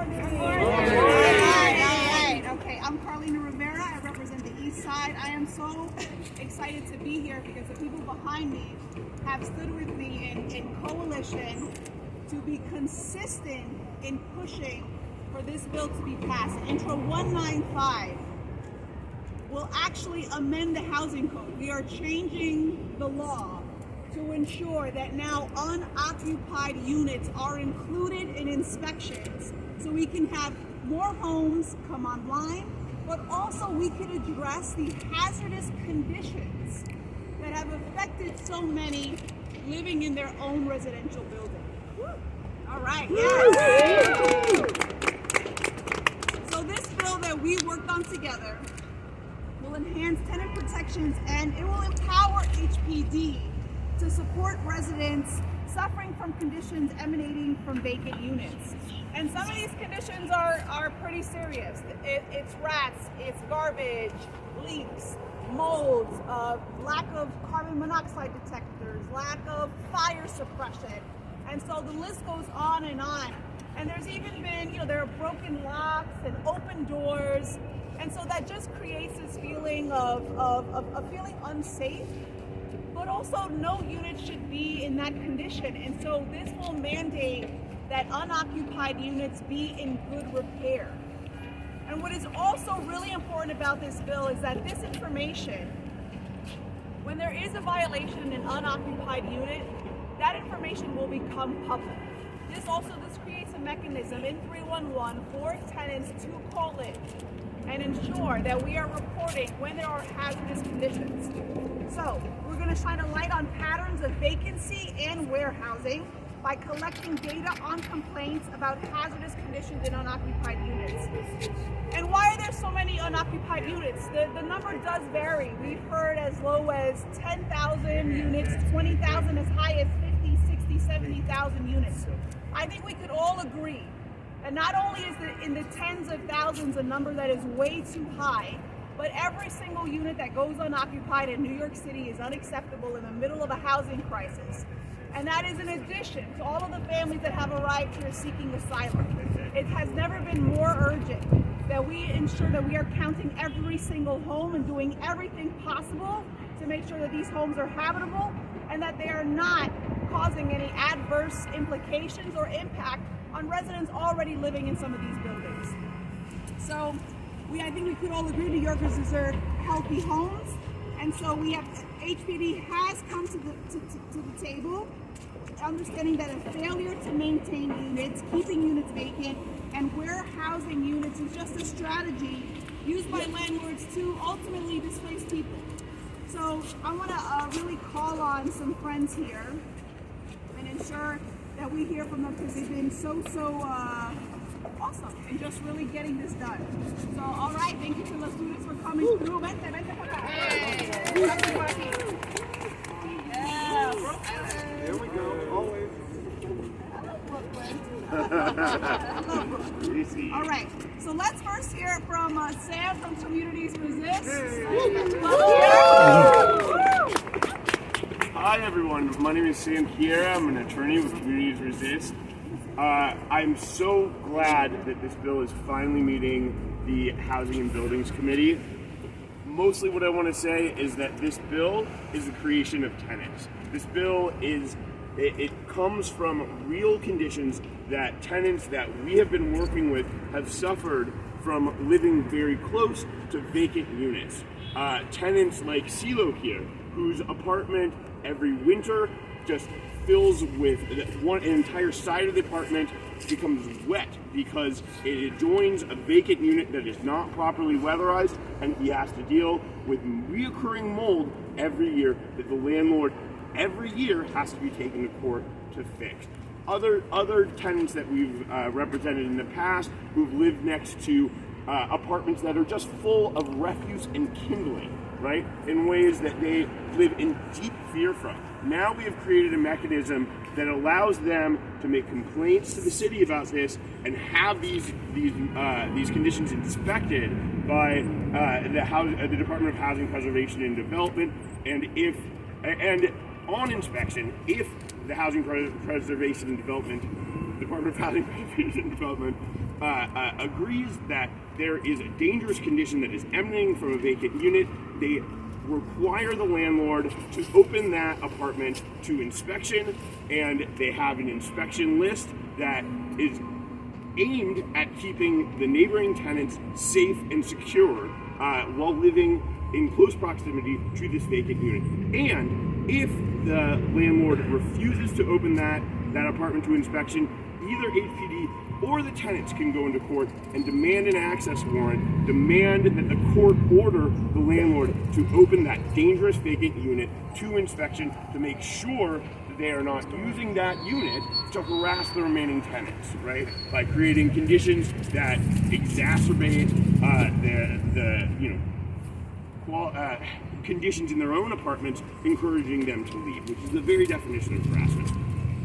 morning. Good morning. All right. Okay, I'm Carlina Rivera. I represent the East Side. I am so excited to be here because the people behind me have stood with me in coalition to be consistent in pushing for this bill to be passed. Intro 195 will actually amend the housing code. We are changing the law to ensure that now unoccupied units are included in inspections so we can have more homes come online, but also we can address the hazardous conditions that have affected so many living in their own residential building. All right, yes. So this bill that we worked on together will enhance tenant protections and it will empower HPD to support residents suffering from conditions emanating from vacant units. And some of these conditions are pretty serious. It's rats, it's garbage, leaks, molds, lack of carbon monoxide detectors, lack of fire suppression. And so the list goes on. And there's even been, there are broken locks and open doors. And so that just creates this feeling of feeling unsafe. But also no unit should be in that condition. And so this will mandate that unoccupied units be in good repair. And what is also really important about this bill is that this information, when there is a violation in an unoccupied unit, that information will become public. This creates a mechanism in 311 for tenants to call in and ensure that we are reporting when there are hazardous conditions. So we're going to shine a light on patterns of vacancy and warehousing by collecting data on complaints about hazardous conditions in unoccupied units. And why are there so many unoccupied units? The number does vary. We've heard as low as 10,000 units, 20,000, as high as 50, 60, 70,000 units. I think we could all agree that not only is in the tens of thousands a number that is way too high, but every single unit that goes unoccupied in New York City is unacceptable in the middle of a housing crisis. And that is in addition to all of the families that have arrived here seeking asylum. It has never been more urgent that we ensure that we are counting every single home and doing everything possible to make sure that these homes are habitable and that they are not causing any adverse implications or impact on residents already living in some of these buildings. So I think we could all agree New Yorkers deserve healthy homes. And so HPD has come to the table, understanding that a failure to maintain units, keeping units vacant, and warehousing units is just a strategy used by landlords to ultimately displace people. So I want to really call on some friends here and ensure that we hear from them because they've been so awesome and just really getting this done. So, all right, thank you to the students for coming through. Vente por acá. Yeah, Brooklyn. Here we go, always. Hello, Brooklyn. All right, so let's first hear from Sam from Communities Resist. Hi everyone, my name is Sam Kiera. I'm an attorney with Communities Resist. I'm so glad that this bill is finally meeting the Housing and Buildings Committee. Mostly what I want to say is that this bill is the creation of tenants. This bill it comes from real conditions that tenants that we have been working with have suffered from living very close to vacant units. Tenants like CeeLo here, whose apartment every winter just fills with an entire side of the apartment becomes wet because it adjoins a vacant unit that is not properly weatherized, and he has to deal with reoccurring mold every year that the landlord every year has to be taken to court to fix. Other tenants that we've represented in the past who've lived next to apartments that are just full of refuse and kindling, right, in ways that they live in deep fear from. Now we have created a mechanism that allows them to make complaints to the city about this and have these conditions inspected by the Department of Housing Preservation and Development, and on inspection, if the Housing Preservation and Development Department of Housing, Preservation and Development agrees that there is a dangerous condition that is emanating from a vacant unit. They require the landlord to open that apartment to inspection, and they have an inspection list that is aimed at keeping the neighboring tenants safe and secure while living in close proximity to this vacant unit. And if the landlord refuses to open that apartment to inspection, either HPD or the tenants can go into court and demand an access warrant, demand that the court order the landlord to open that dangerous vacant unit to inspection to make sure that they are not using that unit to harass the remaining tenants, right? By creating conditions that exacerbate conditions in their own apartments, encouraging them to leave, which is the very definition of harassment.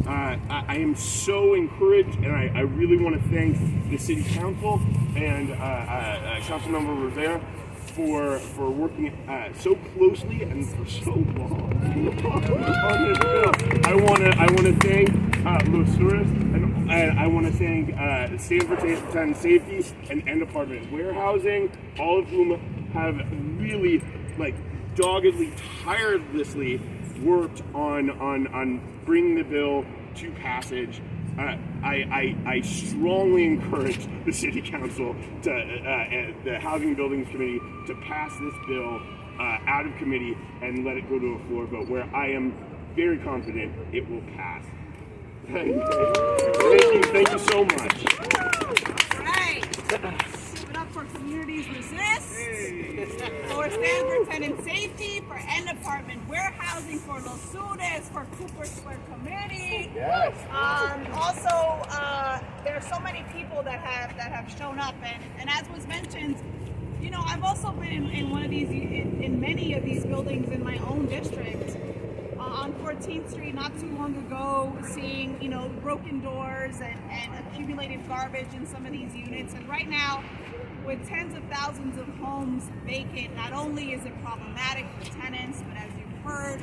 I am so encouraged, and I really want to thank the City Council and Councilmember Rivera for working so closely and for so long on this bill. I want to thank Los Suras, and I want to thank Stanford Tenant Safety and End Apartment Warehousing, all of whom have really doggedly, tirelessly worked on bringing the bill to passage. I strongly encourage the City Council the Housing and Buildings Committee to pass this bill out of committee and let it go to a floor vote where I am very confident it will pass. Thank you so much. Right. Give it up for Communities Resist, for Stanford Tenant Safety, for End Apartment Warehousing, for Los Sudes, for Cooper Square Committee. Yes. Also, there are so many people that have shown up, and as was mentioned, you know, I've also been in one of these, in many of these buildings in my own district. On 14th Street not too long ago, seeing, you know, broken doors and accumulated garbage in some of these units. And right now, with tens of thousands of homes vacant, not only is it problematic for tenants, but as you've heard,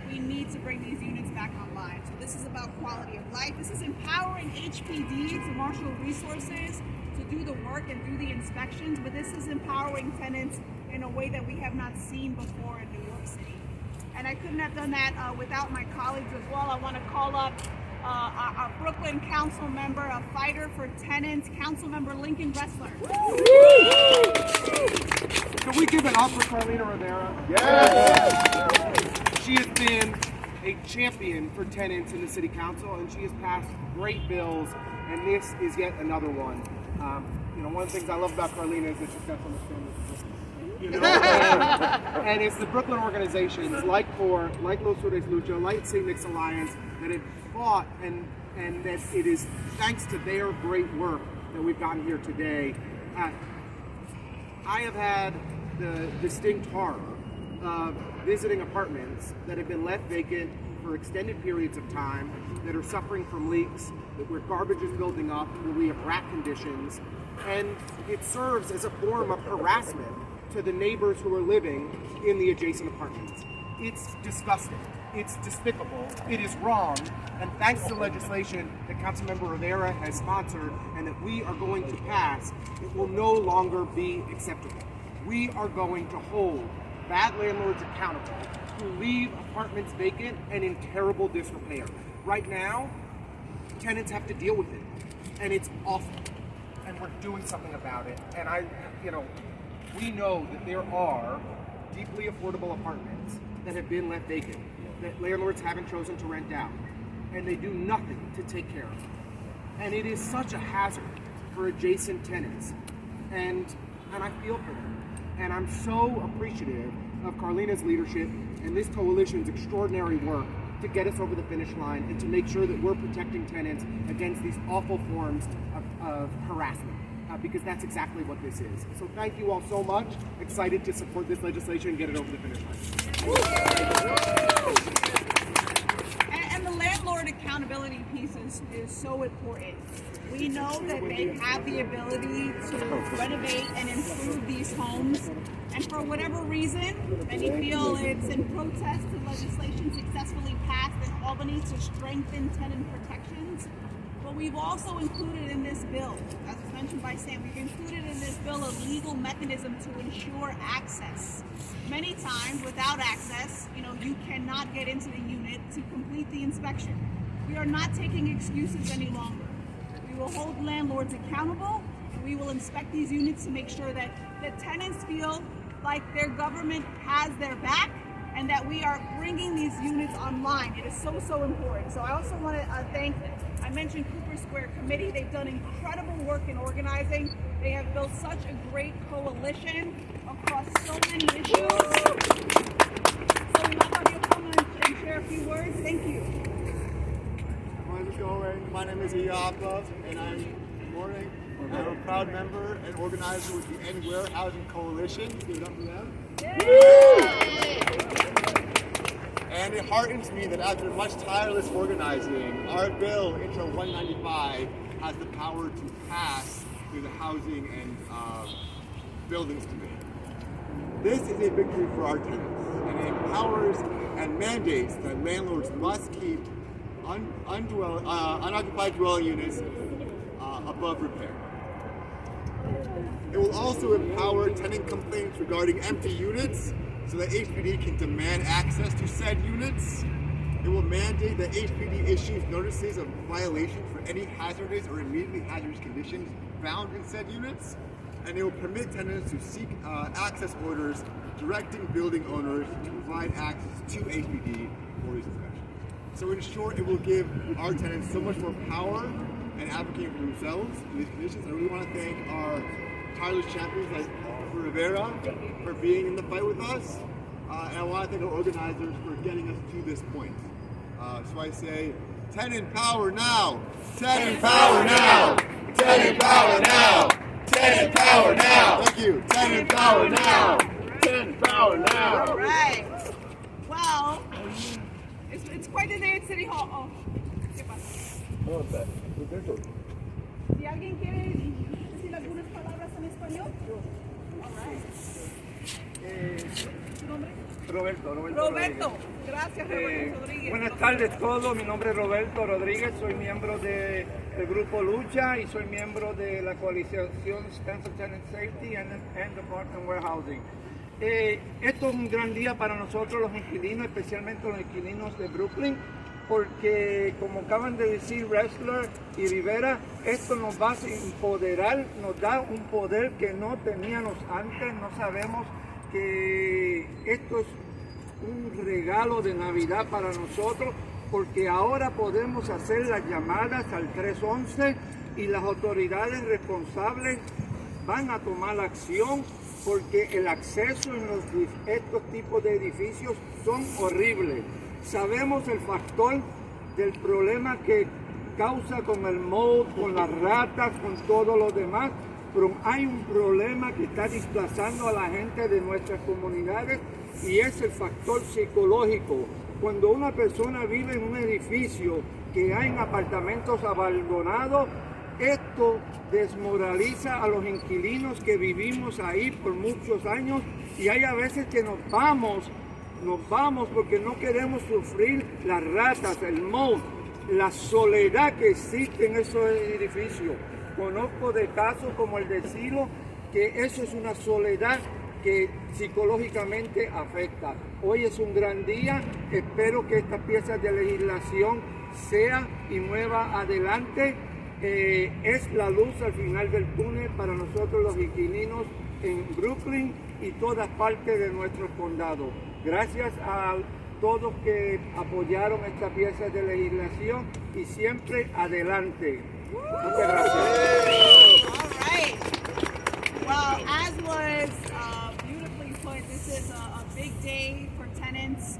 we need to bring these units back online. So this is about quality of life. This is empowering HPD to marshal resources to do the work and do the inspections, but this is empowering tenants in a way that we have not seen before in New York City. And I couldn't have done that without my colleagues as well. I want to call up our Brooklyn council member, a fighter for tenants, Council Member Lincoln Ressler. Can we give it up for Carlina Rivera? Yes. She has been a champion for tenants in the City Council, and she has passed great bills, and this is yet another one. You know, one of the things I love about Carlina is that she's got so much family. You know? And it's the Brooklyn organizations like Los Sudes Lucha, like St. Nick's Alliance, that have fought, and that it is thanks to their great work that we've gotten here today. I have had the distinct horror of visiting apartments that have been left vacant for extended periods of time, that are suffering from leaks, where garbage is building up, where we have rat conditions, and it serves as a form of harassment to the neighbors who are living in the adjacent apartments. It's disgusting. It's despicable. It is wrong. And thanks to legislation that Councilmember Rivera has sponsored and that we are going to pass, it will no longer be acceptable. We are going to hold bad landlords accountable who leave apartments vacant and in terrible disrepair. Right now, tenants have to deal with it, and it's awful. And we're doing something about it. And we know that there are deeply affordable apartments that have been left vacant, that landlords haven't chosen to rent out, and they do nothing to take care of. And it is such a hazard for adjacent tenants. And I feel for them. And I'm so appreciative of Carlina's leadership and this coalition's extraordinary work to get us over the finish line and to make sure that we're protecting tenants against these awful forms of harassment. Because that's exactly what this is. So thank you all so much. Excited to support this legislation and get it over the finish line. And the landlord accountability piece is so important. We know that they have the ability to renovate and improve these homes. And for whatever reason, many feel it's in protest to legislation successfully passed in Albany to strengthen tenant protections. But we've also included in this bill, as was mentioned by Sam, we've included in this bill a legal mechanism to ensure access. Many times, without access, you cannot get into the unit to complete the inspection. We are not taking excuses any longer. We will hold landlords accountable, and we will inspect these units to make sure that the tenants feel like their government has their back and that we are bringing these units online. It is so, so important. So I also want to thank, I mentioned Cooper Square Committee. They've done incredible work in organizing. They have built such a great coalition across so many issues. So Natalia, you'll come and share a few words. Thank you. My name is Iyapa, and I'm a proud member and organizer with the Anywhere Housing Coalition. Give it up for them. And it heartens me that after much tireless organizing, our bill, Intro 195, has the power to pass through the Housing and Buildings Committee. This is a victory for our tenants, and it empowers and mandates that landlords must keep unoccupied dwelling units above repair. It will also empower tenant complaints regarding empty units so that HPD can demand access to said units. It will mandate that HPD issues notices of violation for any hazardous or immediately hazardous conditions found in said units. And it will permit tenants to seek access orders directing building owners to provide access to HPD for these inspections. So in short, it will give our tenants so much more power and advocating for themselves in these conditions. I really want to thank our tireless champions like Rivera for being in the fight with us. And I want to thank our organizers for getting us to this point. So I say, tenant power now! Tenant power now! Tenant power now! Tenant power now! Thank you. Tenant power now! Tenant power now! All right. Well, it's quite a day at City Hall. Oh, ¿qué pasa? Si alguien quiere decir algunas palabras en español. All right. ¿Tu nombre? Roberto Roberto. Gracias, Roberto Rodríguez. Buenas tardes a todos, mi nombre es Roberto Rodríguez, soy miembro del Grupo Lucha y soy miembro de la coalición Stands for Tenant Safety and Department Warehousing. Esto es un gran día para nosotros los inquilinos, especialmente los inquilinos de Brooklyn, porque como acaban de decir Ressler y Rivera, esto nos va a empoderar, nos da un poder que no teníamos antes. No sabemos que esto es un regalo de Navidad para nosotros, porque ahora podemos hacer las llamadas al 311 y las autoridades responsables van a tomar acción, porque el acceso en estos tipos de edificios son horribles. Sabemos el factor del problema que causa con el mold, con las ratas, con todo lo demás, pero hay un problema que está desplazando a la gente de nuestras comunidades y es el factor psicológico. Cuando una persona vive en un edificio que hay apartamentos abandonados, esto desmoraliza a los inquilinos que vivimos ahí por muchos años, y hay a veces que nos vamos porque no queremos sufrir las ratas, el mold, la soledad que existe en esos edificios. Conozco de casos como el de Silo, que eso es una soledad que psicológicamente afecta. Hoy es un gran día, espero que estas piezas de legislación sea y mueva adelante. Es la luz al final del túnel para nosotros los inquilinos en Brooklyn y todas partes de nuestros condados. Gracias a todos que apoyaron esta pieza de legislación y siempre adelante. Muchas gracias. All right. Well, as was beautifully put, this is a big day for tenants.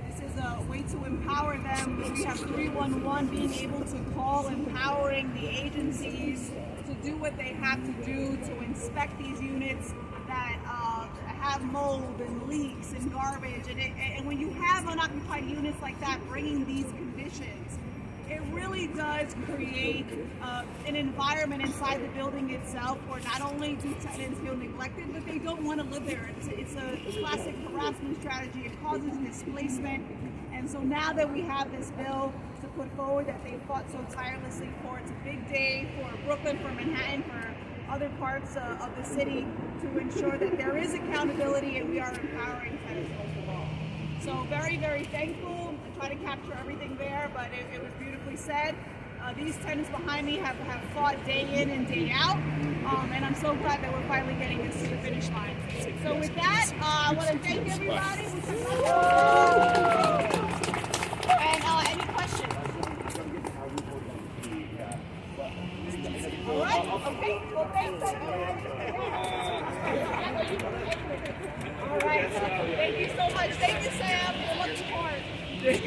This is a way to empower them. We have 311 being able to call, empowering the agencies to do what they have to do to inspect these units that have mold and leaks and garbage. And when you have unoccupied units like that, bringing these conditions, it really does create an environment inside the building itself where not only do tenants feel neglected, but they don't want to live there. It's a classic harassment strategy. It causes displacement. And so now that we have this bill to put forward that they fought so tirelessly for. It's a big day for Brooklyn, for Manhattan, for other parts of the city, to ensure that there is accountability and we are empowering tenants most of all. So very, very thankful. I try to capture everything there, but it was beautifully said. These tenants behind me have fought day in and day out, and I'm so glad that we're finally getting this to the finish line. So with that, I want to thank everybody. And any questions? All right. Okay. Well, thanks. All right. Thank you so much. Thank you, Sam. It looks hard.